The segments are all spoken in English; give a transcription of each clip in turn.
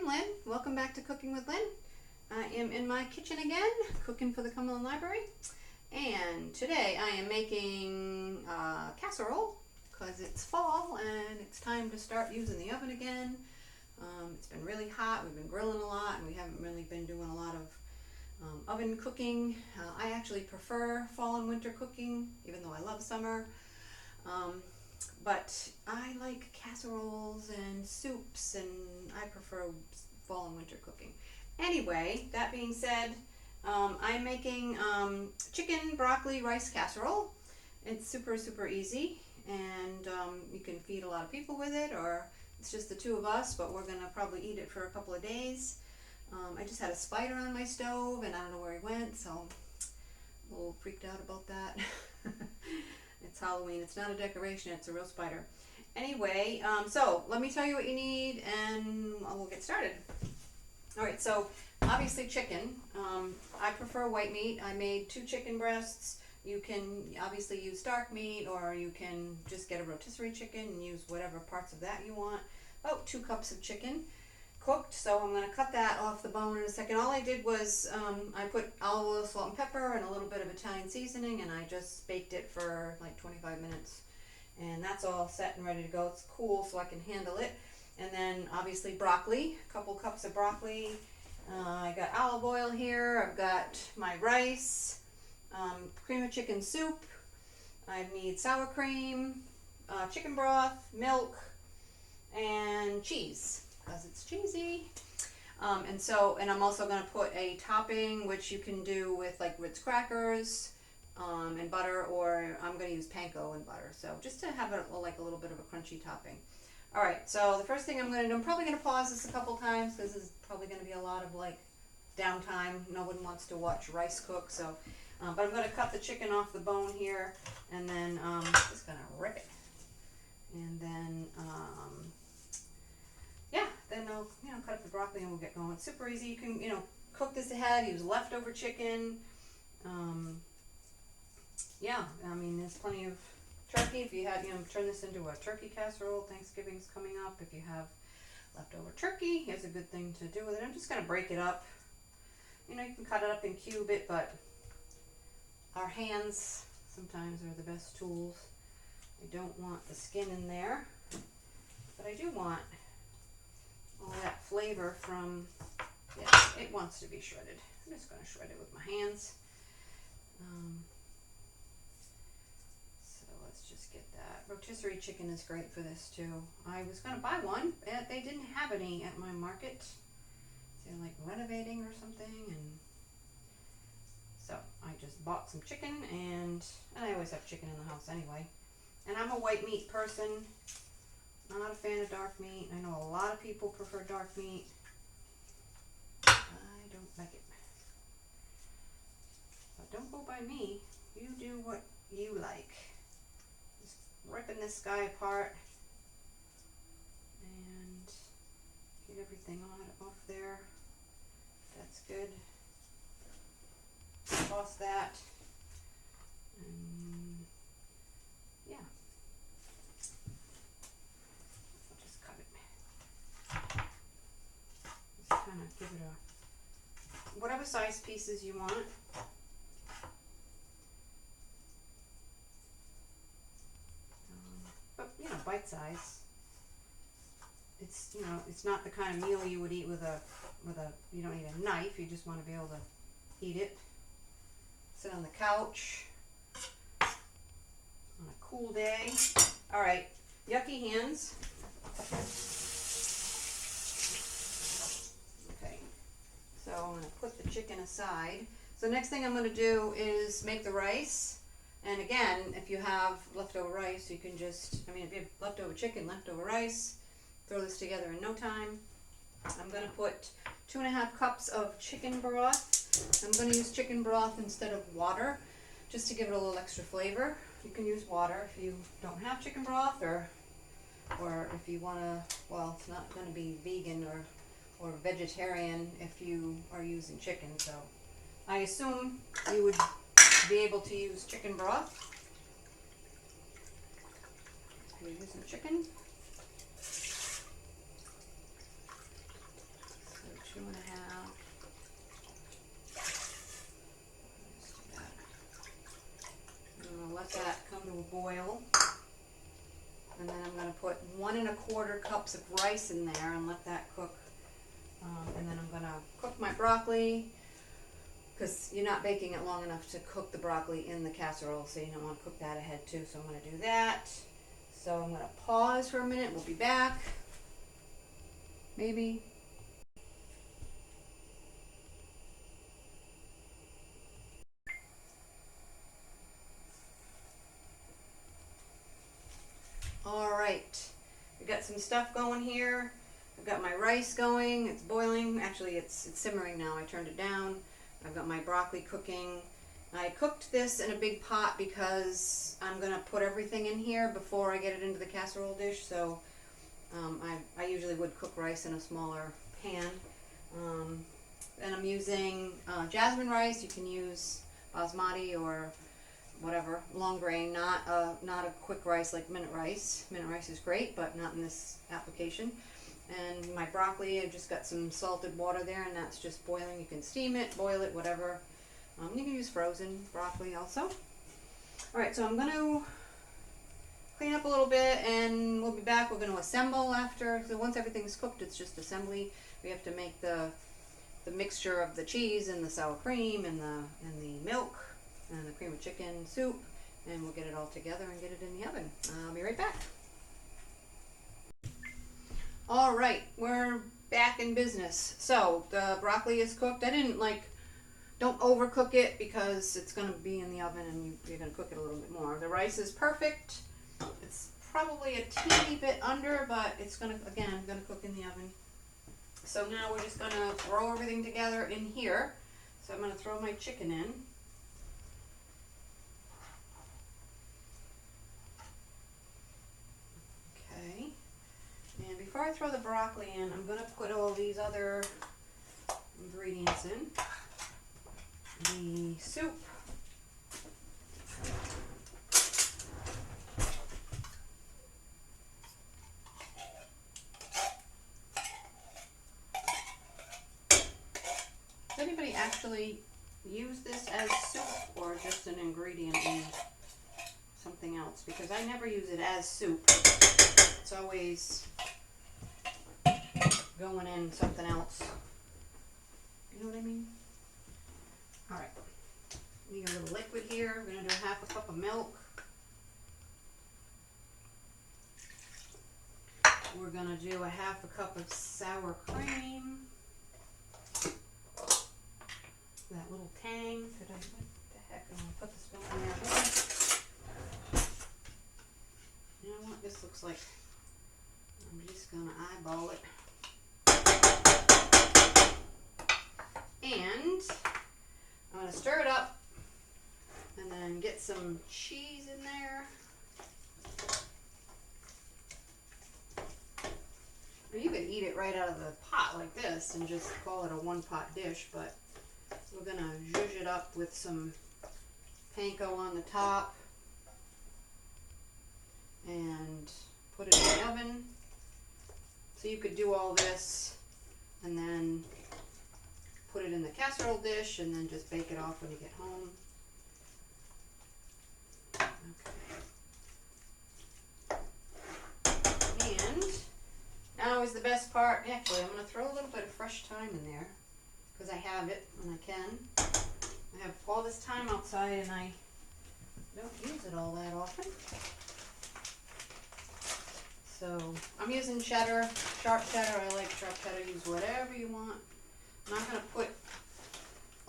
I'm Lynn. Welcome back to Cooking with Lynn. I am in my kitchen again, cooking for the Cumberland Library. And today I am making casserole because it's fall and it's time to start using the oven again. It's been really hot. We've been grilling a lot and we haven't really been doing a lot of oven cooking. I actually prefer fall and winter cooking, even though I love summer. But I like casseroles and soups, and I prefer fall and winter cooking. Anyway, that being said, I'm making chicken broccoli rice casserole. It's super easy, and you can feed a lot of people with it, or it's just the two of us, but we're gonna probably eat it for a couple of days. I just had a spider on my stove, and I don't know where he went, so I'm a little freaked out about that. It's Halloween. It's not a decoration. It's a real spider. Anyway, so let me tell you what you need and we'll get started. Alright, so obviously chicken. I prefer white meat. I made 2 chicken breasts. You can obviously use dark meat, or you can just get a rotisserie chicken and use whatever parts of that you want. About 2 cups of chicken cooked, so I'm going to cut that off the bone in a second. All I did was I put olive oil, salt and pepper, and a little bit of Italian seasoning, and I just baked it for like 25 minutes. And that's all set and ready to go. It's cool, so I can handle it. And then obviously broccoli, a couple cups of broccoli. I got olive oil here. I've got my rice, cream of chicken soup. I need sour cream, chicken broth, milk, and cheese, because it's cheesy. And I'm also going to put a topping, which you can do with like Ritz crackers and butter, or I'm going to use panko and butter. So just to have it like a little bit of a crunchy topping. All right, so the first thing I'm going to do, I'm probably going to pause this a couple times because this is probably going to be a lot of like downtime. No one wants to watch rice cook, so but I'm going to cut the chicken off the bone here, and then just going to rip it, and then then I'll cut up the broccoli and we'll get going. It's super easy. You can cook this ahead. Use leftover chicken. Yeah, I mean there's plenty of turkey. If you had turn this into a turkey casserole. Thanksgiving's coming up. If you have leftover turkey, here's a good thing to do with it. I'm just gonna break it up. You can cut it up and cube it, but our hands sometimes are the best tools. I don't want the skin in there, but I do want all that flavor from, it wants to be shredded. I'm just going to shred it with my hands. So let's just get that. Rotisserie chicken is great for this too. I was going to buy one, but they didn't have any at my market. They're like renovating or something, and so I just bought some chicken, and I always have chicken in the house anyway. And I'm a white meat person. Not a fan of dark meat. I know a lot of people prefer dark meat. I don't like it. But don't go by me. You do what you like. Just ripping this guy apart and get everything off there. That's good. Toss that. And yeah. Kind of give it a whatever size pieces you want. But bite size. It's it's not the kind of meal you would eat with a you don't need a knife. You just want to be able to eat it. Sit on the couch on a cool day. All right, yucky hands. So I'm going to put the chicken aside. So next thing I'm going to do is make the rice. And again, if you have leftover rice, you can just, if you have leftover chicken, leftover rice, throw this together in no time. I'm going to put 2.5 cups of chicken broth. I'm going to use chicken broth instead of water, just to give it a little extra flavor. You can use water if you don't have chicken broth, or if you want to, well, it's not going to be vegan or vegetarian if you are using chicken, so I assume you would be able to use chicken broth if you're using chicken. 3/4 cups of rice in there and let that cook. And then I'm gonna cook my broccoli, because you're not baking it long enough to cook the broccoli in the casserole, so you don't want to cook that ahead too. So I'm gonna do that. So I'm gonna pause for a minute. We'll be back. Maybe. All right, we got some stuff going here. I've got my rice going, it's boiling. Actually, it's simmering now. I turned it down. I've got my broccoli cooking. I cooked this in a big pot because I'm gonna put everything in here before I get it into the casserole dish. So I usually would cook rice in a smaller pan. And I'm using jasmine rice. You can use basmati or whatever, long grain, not a quick rice like minute rice. Minute rice is great, but not in this application. And my broccoli, I've just got some salted water there, and that's just boiling. You can steam it, boil it, whatever. You can use frozen broccoli also. All right, so I'm going to clean up a little bit, and we'll be back. We're going to assemble after. So once everything's cooked, it's just assembly. We have to make the mixture of the cheese and the sour cream and the milk and the cream of chicken soup, and we'll get it all together and get it in the oven. I'll be right back. All right, we're back in business. So the broccoli is cooked. I didn't don't overcook it because it's going to be in the oven and you're going to cook it a little bit more. The rice is perfect. It's probably a teeny bit under, but it's going to, again, going to cook in the oven. So now we're just going to throw everything together in here. So I'm going to throw my chicken in. Okay. And before I throw the broccoli in, I'm going to put all these other ingredients in. The soup. Does anybody actually use this as soup or just an ingredient in something else? Because I never use it as soup. It's always going in something else. You know what I mean? All right. Need a little liquid here. We're going to do 1/2 cup of milk. We're going to do 1/2 cup of sour cream. That little tang. What the heck? I'm going to put the spoon in there. You know what this looks like? I'm just going to eyeball it. And I'm going to stir it up and then get some cheese in there. Or you could eat it right out of the pot like this and just call it a one-pot dish, but we're going to zhuzh it up with some panko on the top and put it in the oven. So you could do all this and then put it in the casserole dish and then just bake it off when you get home. Okay. And now is the best part. Actually, I'm going to throw a little bit of fresh thyme in there because I have it and I can. I have all this thyme outside and I don't use it all that often. So I'm using cheddar, sharp cheddar. I like sharp cheddar. Use whatever you want. I'm not going to put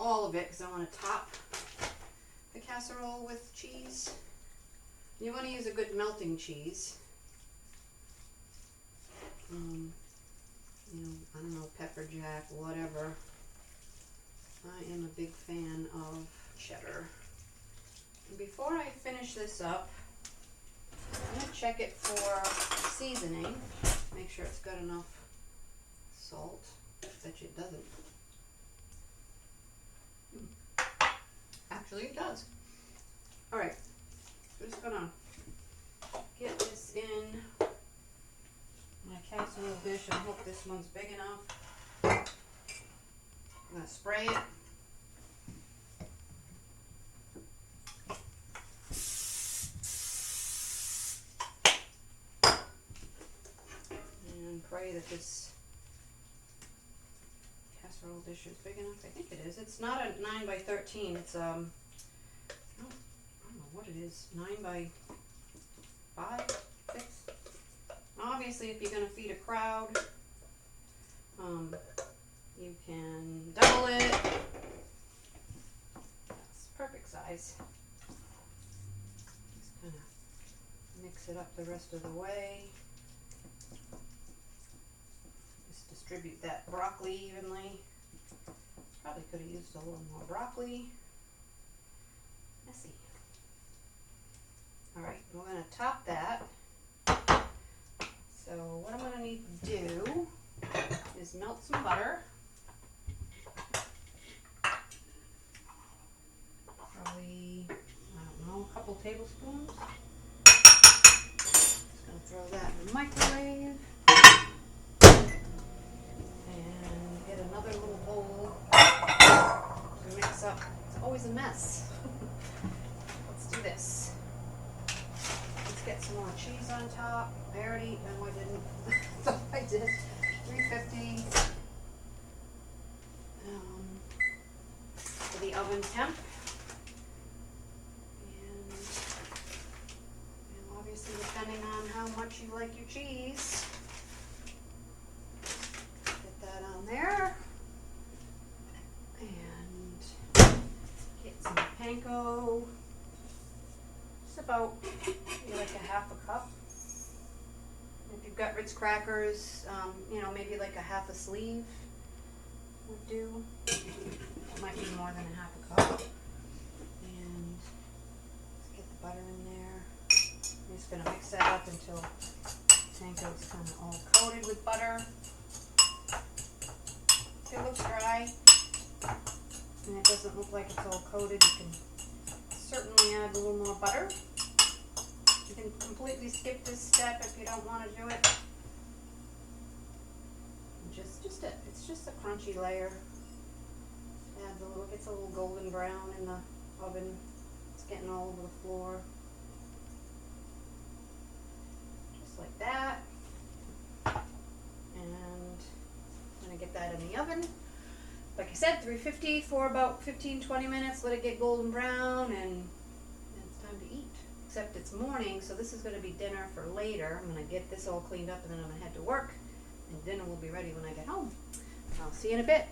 all of it because I want to top the casserole with cheese. You want to use a good melting cheese. You know, I don't know, pepper jack, whatever. I am a big fan of cheddar. And before I finish this up, I'm going to check it for seasoning. Make sure it's got enough salt. I bet you it doesn't. Actually, it does. All right, I'm just gonna get this in my casserole dish. I hope this one's big enough. I'm gonna spray it. pray that this casserole dish is big enough. I think it is. It's not a 9 by 13. It's I don't know what it is. 9 by 5, 6. Obviously, if you're gonna feed a crowd, you can double it. That's perfect size. Just kind of mix it up the rest of the way. Just distribute that broccoli evenly. Probably could have used a little more broccoli. Messy. Alright, we're going to top that. So what I'm going to need to do is melt some butter. Probably, I don't know, a couple tablespoons. Just going to throw that in the microwave. And get another little bowl to mix up. It's always a mess. Let's do this. Let's get some more cheese on top. I already, no I didn't. Thought I did. 350 for the oven temp. And obviously depending on how much you like your cheese, get that on there. And get some panko. Just about maybe like a half a cup. If you've got Ritz crackers, you know, maybe like a half a sleeve would do. It might be more than a half a cup. And let's get the butter in there. I'm just going to mix that up until panko's kind of all coated with butter. If it looks dry and it doesn't look like it's all coated, you can certainly add a little more butter. You can completely skip this step if you don't want to do it. It's just a crunchy layer. Adds a little, gets a little golden brown in the oven. It's getting all over the floor. Just like that. And I'm gonna get that in the oven. Like I said, 350 for about 15-20 minutes. Let it get golden brown, and it's time to eat. Except it's morning, so this is going to be dinner for later. I'm going to get this all cleaned up, and then I'm going to head to work, and dinner will be ready when I get home. I'll see you in a bit.